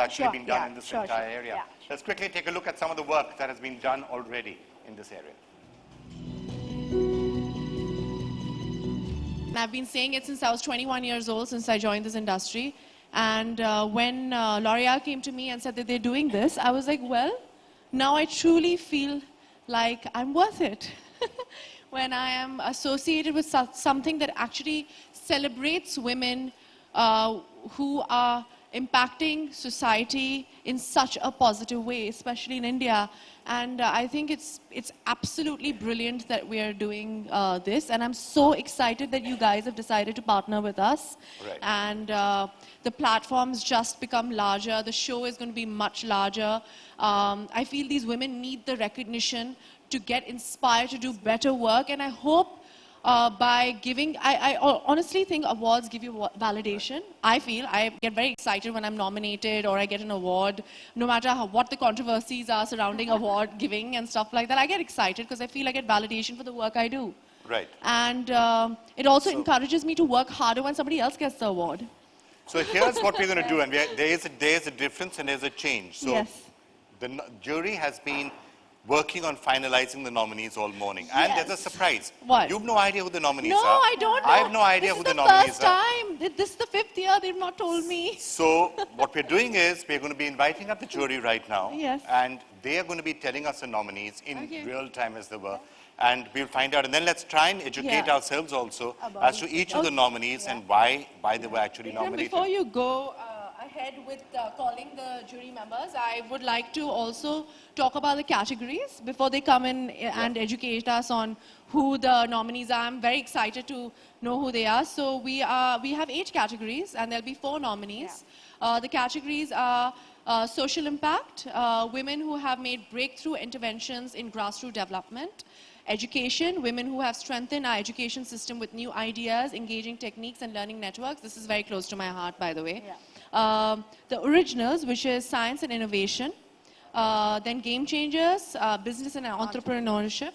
actually been done in this entire area. Yeah. Let's quickly take a look at some of the work that has been done already in this area. I've been saying it since I was 21 years old, since I joined this industry. And when L'Oreal came to me and said that they're doing this, I was like, well, now I truly feel like I'm worth it. When I am associated with something that actually celebrates women who are impacting society in such a positive way, especially in India. And I think it's absolutely brilliant that we are doing this. And I'm so excited that you guys have decided to partner with us. Right. And the platform's just become larger. The show is going to be much larger. I feel these women need the recognition to get inspired to do better work. And I hope by giving, I honestly think awards give you validation. I feel I get very excited when I'm nominated or I get an award, no matter what the controversies are surrounding award giving and stuff like that. I get excited because I feel I get validation for the work I do. Right. And it also encourages me to work harder when somebody else gets the award. So here's what we're going to do, and there is a difference and there's a change. So yes. The jury has been working on finalizing the nominees all morning. And Yes. there's a surprise. What? You have no idea who the nominees are. No, I don't know. I have no idea who the nominees are. This is the 5th year. They've not told me. So what we're doing is we're going to be inviting up the jury right now. Yes. And they are going to be telling us the nominees in real time as they were. And we'll find out. And then let's try and educate ourselves also as to each of the nominees and why they were actually nominated. Before you go ahead with calling the jury members, I would like to also talk about the categories before they come in and educate us on who the nominees are. I'm very excited to know who they are. So we have 8 categories and there'll be 4 nominees. The categories are social impact, women who have made breakthrough interventions in grassroots development, education, women who have strengthened our education system with new ideas, engaging techniques and learning networks. This is very close to my heart, by the way. The originals, which is science and innovation. Then game changers, business and entrepreneurship.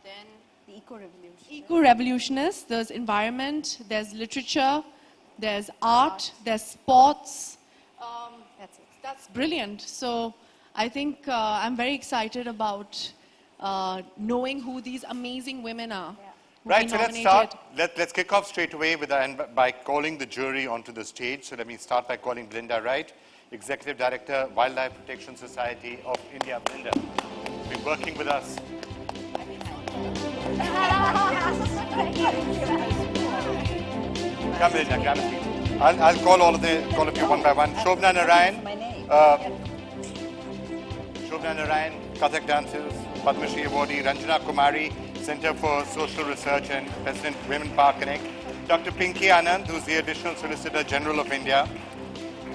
Then the eco-revolution. Eco-revolutionists, there's environment, there's literature, there's art, there's sports. That's it. That's brilliant. So I think I'm very excited about knowing who these amazing women are. Yeah. Right, so let's start. Let's kick off straight away by calling the jury onto the stage. So let me start by calling Belinda Wright, Executive Director, Wildlife Protection Society of India. Belinda, been working with us. Come, Belinda, grab a seat. I'll call all of you one by one. Shobna Narayan. Shobna Narayan, Kathak dancers, Padma Shri awardee, Ranjana Kumari, Center for Social Research and President Women Power Connect, Dr. Pinky Anand, who's the Additional Solicitor General of India,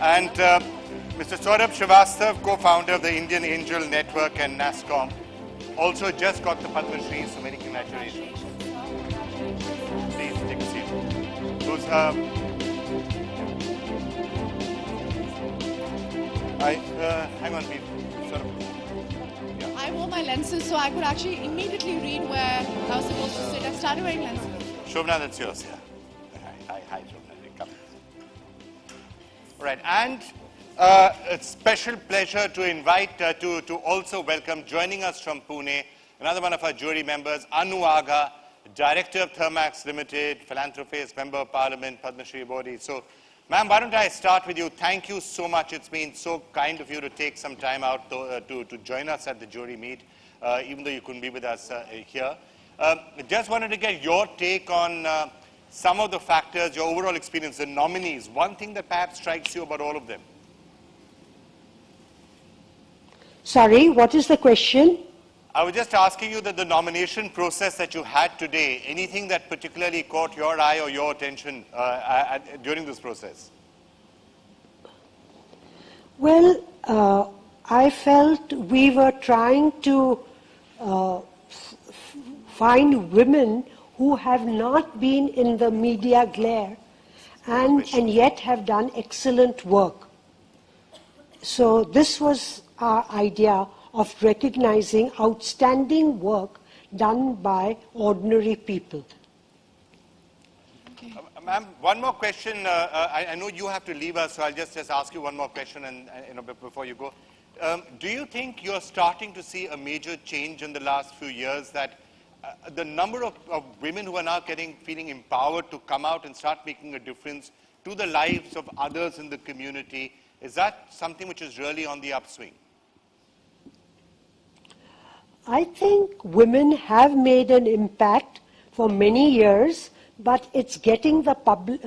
and Mr. Saurabh Srivastav, co-founder of the Indian Angel Network and NASCOM, also just got the Padma Shri, so many congratulations. Please take a seat. Those, hang on, please. I wore my lenses so I could actually immediately read where I was supposed to sit. I started wearing lenses. Shobna, that's yours. Yeah. Hi, Shobna. Come. All right, and a special pleasure to invite, to also welcome, joining us from Pune, another one of our jury members, Anu Aga, Director of Thermax Limited, philanthropist, Member of Parliament, Padma Shri awardee. So, ma'am, why don't I start with you? Thank you so much. It's been so kind of you to take some time out to join us at the jury meet, even though you couldn't be with us here. Just wanted to get your take on some of the factors, your overall experience, the nominees. One thing that perhaps strikes you about all of them. Sorry, what is the question? I was just asking you that the nomination process that you had today, anything that particularly caught your eye or your attention during this process? Well, I felt we were trying to find women who have not been in the media glare and yet have done excellent work. So this was our idea of recognizing outstanding work done by ordinary people. Okay. Ma'am, one more question. I know you have to leave us, so I'll just ask you one more question and, before you go. Do you think you're starting to see a major change in the last few years that the number of women who are now feeling empowered to come out and start making a difference to the lives of others in the community, is that something which is really on the upswing? I think women have made an impact for many years, but it's getting the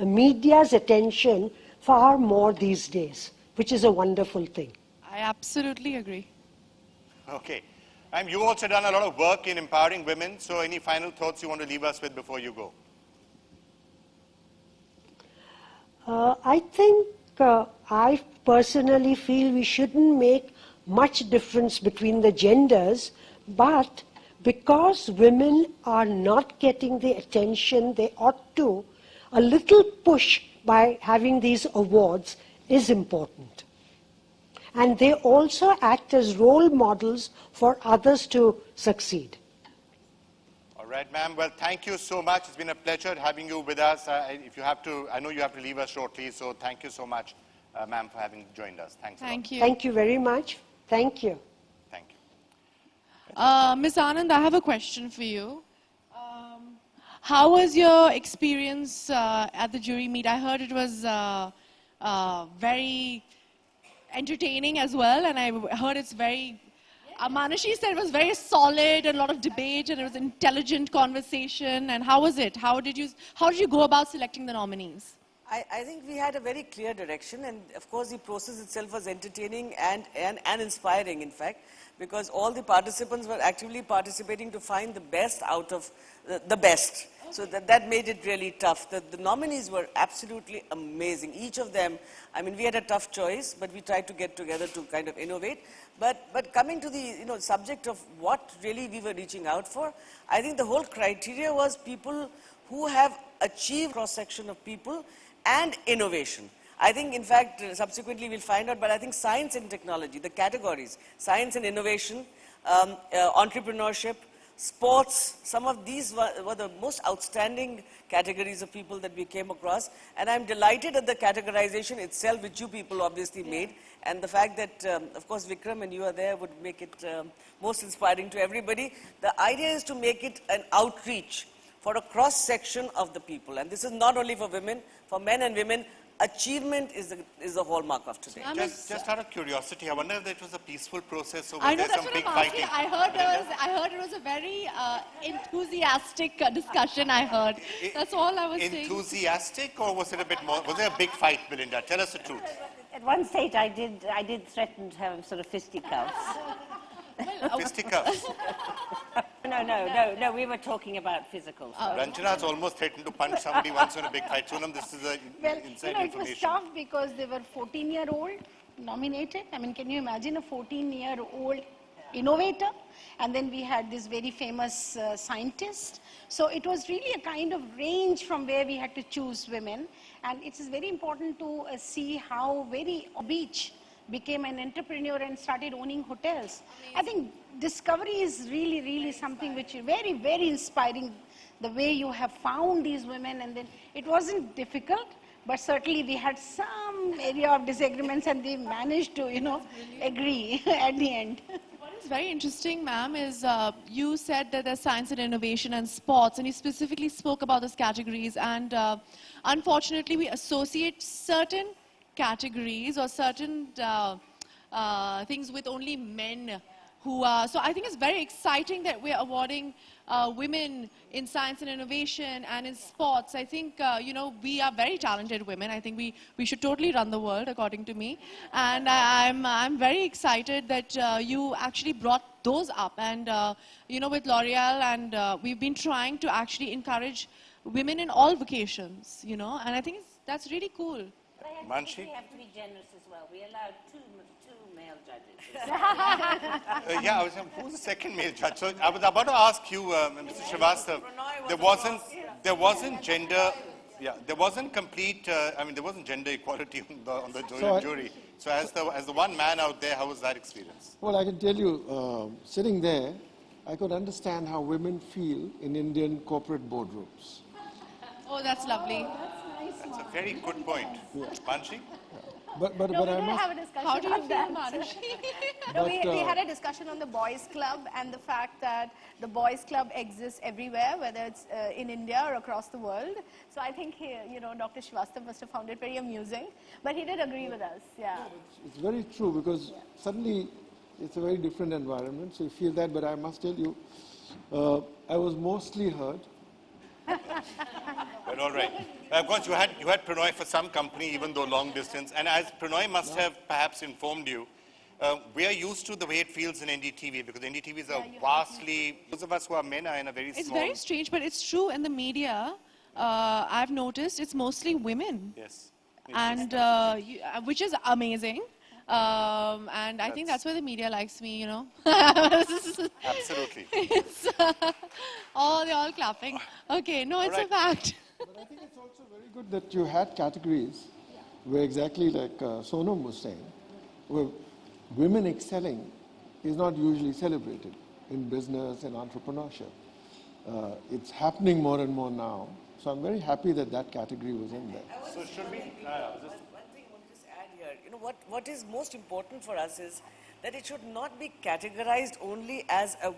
media's attention far more these days, which is a wonderful thing. I absolutely agree. Okay. You've also done a lot of work in empowering women, so any final thoughts you want to leave us with before you go? I think I personally feel we shouldn't make much difference between the genders, but because women are not getting the attention they ought to, a little push by having these awards is important. And they also act as role models for others to succeed. All right, ma'am. Well, thank you so much. It's been a pleasure having you with us. If you have to, I know you have to leave us shortly, so thank you so much, ma'am, for having joined us. Thanks a lot. Thank you. Thank you very much. Thank you. Thank you. Ms. Anand, I have a question for you. How was your experience at the jury meet? I heard it was very entertaining as well, and I heard it's very, Manashi said it was very solid, and a lot of debate, and it was intelligent conversation. And how was it? How did you go about selecting the nominees? I think we had a very clear direction, and of course the process itself was entertaining and inspiring, in fact, because all the participants were actively participating to find the best out of the best. So that made it really tough. The nominees were absolutely amazing. Each of them, I mean, we had a tough choice, but we tried to get together to kind of innovate. But coming to the subject of what really we were reaching out for, I think the whole criteria was people who have achieved cross-section of people and innovation. I think, in fact, subsequently we'll find out, but I think science and technology, the categories, science and innovation, entrepreneurship, sports, some of these were the most outstanding categories of people that we came across. And I'm delighted at the categorization itself, which you people obviously made. And the fact that, of course, Vikram and you are there would make it most inspiring to everybody. The idea is to make it an outreach for a cross-section of the people. And this is not only for women, for men and women. Achievement is the hallmark of today. Just out of curiosity, I wonder if it was a peaceful process or I was know, there that's some what big I'm asking. fighting? I heard it was a very enthusiastic discussion, I heard. That's all I was saying. Enthusiastic, or was it a bit more? Was there a big fight, Belinda? Tell us the truth. At one stage, I did threaten to have sort of fisticuffs. Fisticuffs. No, we were talking about physical stuff. Ranjana's almost threatened to punch somebody once in a big fight. Sonam, this is inside it was information. tough because they were 14-year-old nominated. I mean, can you imagine a 14-year-old innovator? And then we had this very famous scientist. So it was really a kind of range from where we had to choose women. And it is very important to see how very Beach became an entrepreneur and started owning hotels. I think discovery is really, really something which is very, very inspiring, the way you have found these women. And then it wasn't difficult, but certainly we had some area of disagreements and they managed to, agree at the end. What is very interesting, ma'am, is you said that there's science and innovation and sports, and you specifically spoke about those categories. And unfortunately, we associate certain categories or certain things with only men who are. So I think it's very exciting that we're awarding women in science and innovation and in sports. I think, we are very talented women. I think we should totally run the world, according to me. And I'm very excited that you actually brought those up. And, with L'Oreal, and we've been trying to actually encourage women in all vocations, and I think that's really cool. Manshi? We have to be generous as well. We allowed two male judges. Yeah, who's the second male judge? So I was about to ask you, Mr. Srivastava, there wasn't gender, there wasn't complete, there wasn't gender equality on the jury. So as the one man out there, how was that experience? Well, I can tell you, sitting there, I could understand how women feel in Indian corporate boardrooms. Oh, that's lovely. That's a very good point. Banshi? But No, we I did must. have a discussion How do you on feel, that. Manushi? No, But, we had a discussion on the boys' club and the fact that the boys' club exists everywhere, whether it's in India or across the world. So I think Dr. Srivastava must have found it very amusing, but he did agree with us. Yeah. It's very true because suddenly it's a very different environment. So you feel that, but I must tell you, I was mostly hurt. But all right. Of course, you had Pranoy for some company, even though long distance. And as Pranoy must have perhaps informed you, we are used to the way it feels in NDTV because NDTV is a vastly, those of us who are men are in a very It's small. very strange, but it's true in the media. I've noticed it's mostly women. Yes. And which is amazing. And I think that's why the media likes me, Absolutely. Oh, they're all clapping. Okay, no, it's a fact. But I think it's also very good that you had categories where exactly like Sonam was saying, where women excelling is not usually celebrated in business and entrepreneurship. It's happening more and more now. So I'm very happy that that category was in there. So should we? One thing I want to just add here, what is most important for us is that it should not be categorized only as a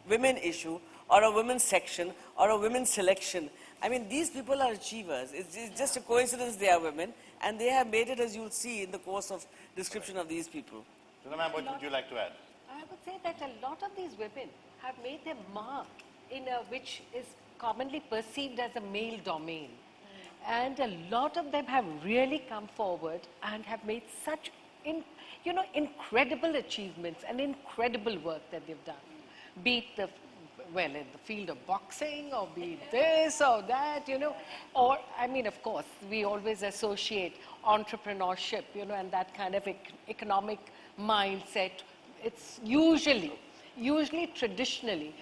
women issue or a women's section or a women's selection. I mean, these people are achievers. It's just a coincidence they are women, and they have made it, as you'll see in the course of description of these people. Jana ma'am, what would you like to add? I would say that a lot of these women have made their mark in which is commonly perceived as a male domain. And a lot of them have really come forward and have made such incredible achievements and incredible work that they've done. Be it in the field of boxing, or be it this or that, or, I mean, of course, we always associate entrepreneurship, and that kind of economic mindset. It's usually traditionally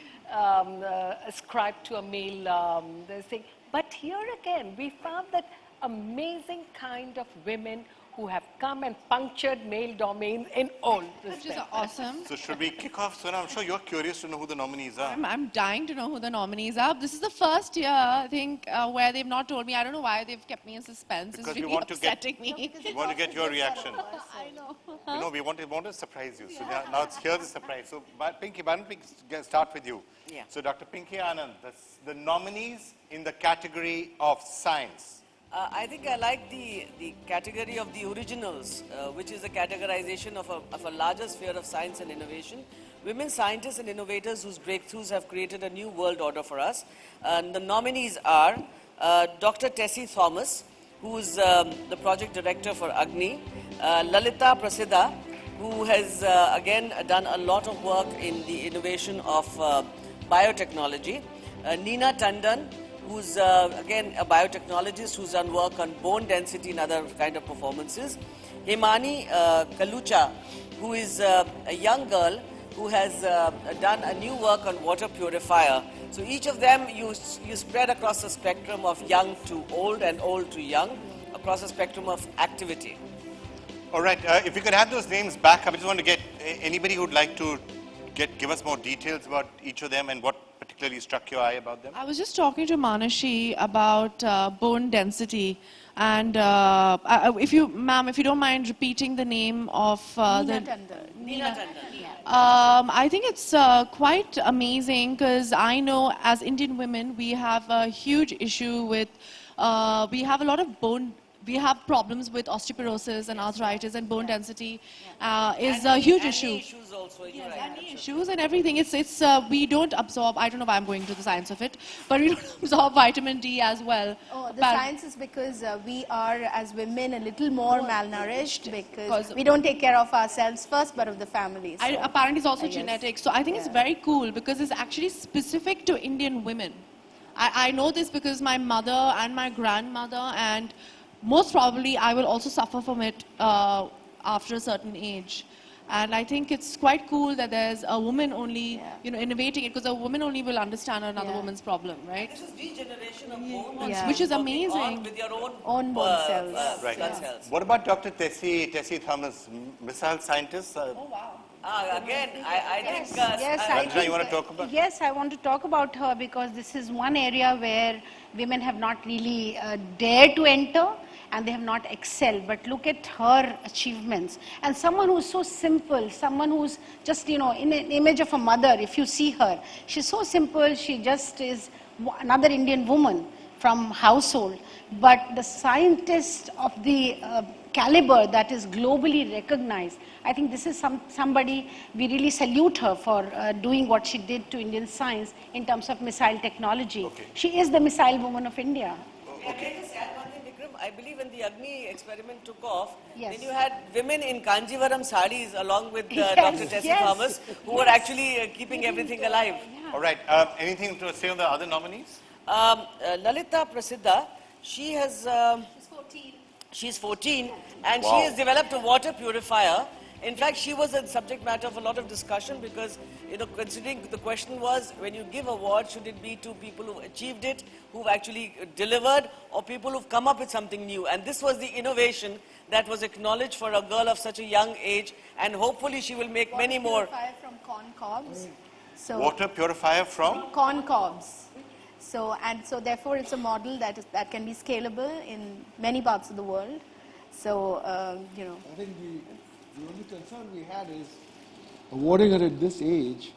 ascribed to a male thing. But here again, we found that amazing kind of women who have come and punctured male domains in all Which is respects. awesome. So should we kick off, Sona? I'm sure you're curious to know who the nominees are. I'm dying to know who the nominees are. This is the first year, I think, where they've not told me. I don't know why they've kept me in suspense. Because It's we really want to get- upsetting me. We want to get your reaction. I know. We want to surprise you. So now here's the surprise. So Pinky, why don't we start with you? Yeah. So Dr. Pinky Anand, the nominees in the category of science. I think I like the category of the originals, which is the categorization of a larger sphere of science and innovation. Women scientists and innovators whose breakthroughs have created a new world order for us. The nominees are Dr. Tessie Thomas, who is the project director for Agni, Lalita Prasiddha, who has again done a lot of work in the innovation of biotechnology, Neena Tandon, who's again a biotechnologist who's done work on bone density and other kind of performances. Himani Kalucha, who is a young girl who has done a new work on water purifier. So each of them you spread across the spectrum of young to old and old to young, across a spectrum of activity. All right, if we could have those names back, I just want to get anybody who'd like to give us more details about each of them and what particularly struck your eye about them. I was just talking to Manashi about bone density. And if you don't mind repeating the name of Neena Tandon. Neena Tandon. I think it's quite amazing because I know as Indian women we have a huge issue with, we have a lot of we have problems with osteoporosis and arthritis, and bone density is a huge issue. Issues also, you're right. Issues and everything. It's we don't absorb. I don't know why I'm going to the science of it, but we don't absorb vitamin D as well. Oh, the science is because we are, as women, a little more malnourished because we don't take care of ourselves first, but of the family. So. Apparently, it's also Yes. genetic. So I think it's very cool because it's actually specific to Indian women. I know this because my mother and my grandmother, and most probably I will also suffer from it after a certain age. And I think it's quite cool that there's a woman only, innovating it, because a woman only will understand another woman's problem, right? This is regeneration of bone, Which is working on amazing. with your own Bone cells. Right. blood cells. What about Dr. Tessie Thomas, missile scientist? Oh, wow. Again, I think... Yes, I Ranjana, you want to think, talk about? yes, I want to talk about her because this is one area where women have not really dared to enter and they have not excelled. But look at her achievements. And someone who's so simple, someone who's just, in an image of a mother, if you see her, she's so simple, she just is another Indian woman from household. But the scientist of the caliber that is globally recognized, I think this is somebody, we really salute her for doing what she did to Indian science in terms of missile technology. Okay. She is the missile woman of India. Can I just add one thing, Vikram? I believe when the Agni experiment took off, Yes. then you had women in Kanjivaram saris along with Yes, Dr. Tessie yes, Thomas, who were actually keeping everything alive. All right. Anything to say on the other nominees? Lalita Prasiddha, she has... She's 14 and Wow. she has developed a water purifier. In fact, she was a subject matter of a lot of discussion because, considering the question was, when you give award, should it be to people who achieved it, who've actually delivered, or people who've come up with something new? And this was the innovation that was acknowledged for a girl of such a young age, and hopefully she will make many more. Purifier from corn cobs. So Water purifier from? corn cobs. So therefore it's a model that can be scalable in many parts of the world. So I think the only concern we had is awarding her at this age,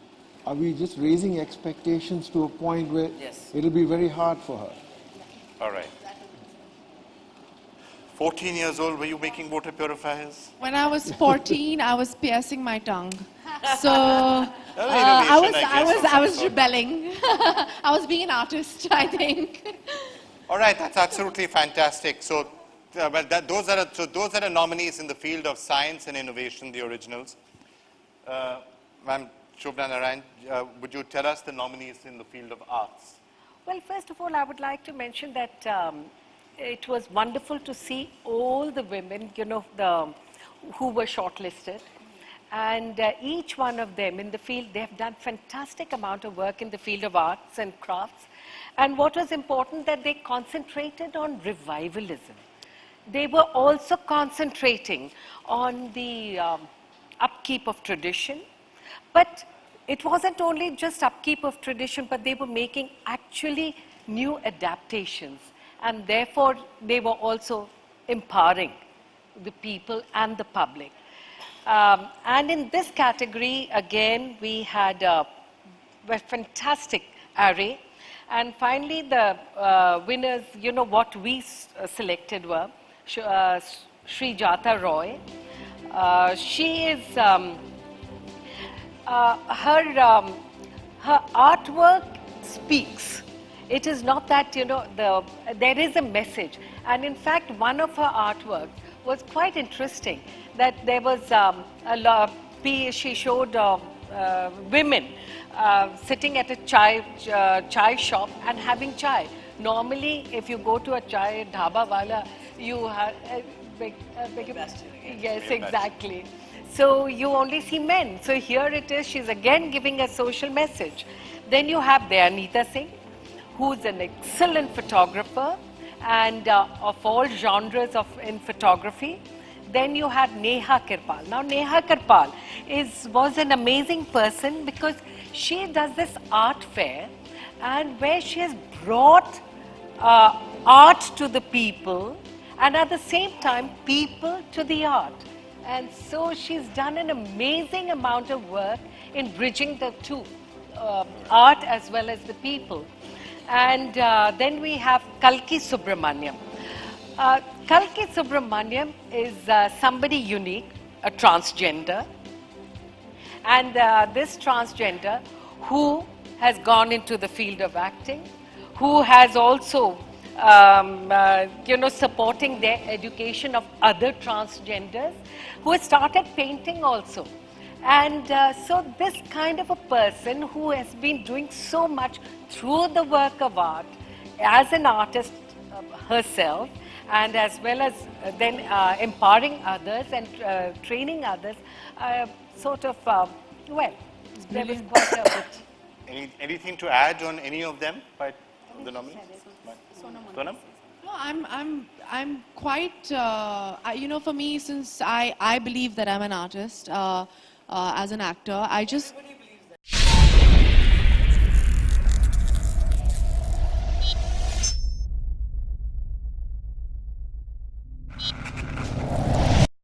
are we just raising expectations to a point where Yes. it'll be very hard for her? All right. 14 years old, were you making water purifiers? When I was 14, I was piercing my tongue. So innovation, I guess, of I was some sort. rebelling. I was being an artist, I think. All right, that's absolutely fantastic. So, those are the nominees in the field of science and innovation, the originals. Ma'am Shobna Narayan, would you tell us the nominees in the field of arts? Well, first of all, I would like to mention that it was wonderful to see all the women, who were shortlisted. And each one of them in the field, they have done fantastic amount of work in the field of arts and crafts. And what was important, that they concentrated on revivalism. They were also concentrating on the upkeep of tradition. But it wasn't only just upkeep of tradition, but they were making actually new adaptations. And therefore, they were also empowering the people and the public. And in this category, again, we had a fantastic array. And finally, the winners, what we selected were Sri Jata Roy. She is, her artwork speaks. It is not that, there is a message. And in fact, one of her artworks was quite interesting, that there was she showed women sitting at a chai shop and having chai. Normally, if you go to a chai dhaba wala, you have... yes, exactly. So you only see men. So here it is, she's again giving a social message. Then you have Dayanita Singh, who's an excellent photographer and of all genres in photography. Then you have Neha Kirpal. Now Neha Kirpal was an amazing person because she does this art fair, and where she has brought art to the people and at the same time people to the art. And so she's done an amazing amount of work in bridging the two, art as well as the people. And then we have Kalki Subramaniam. Kalki Subramaniam is somebody unique, a transgender. And this transgender who has gone into the field of acting, who has also, supporting their education of other transgenders, who has started painting also. And so this kind of a person who has been doing so much through the work of art as an artist herself, and as well as then empowering others and training others, there was quite a bit. Anything to add on any of them by the nominees? Sonam? No, I'm quite, for me, since I believe that I'm an artist, as an actor. I just Everybody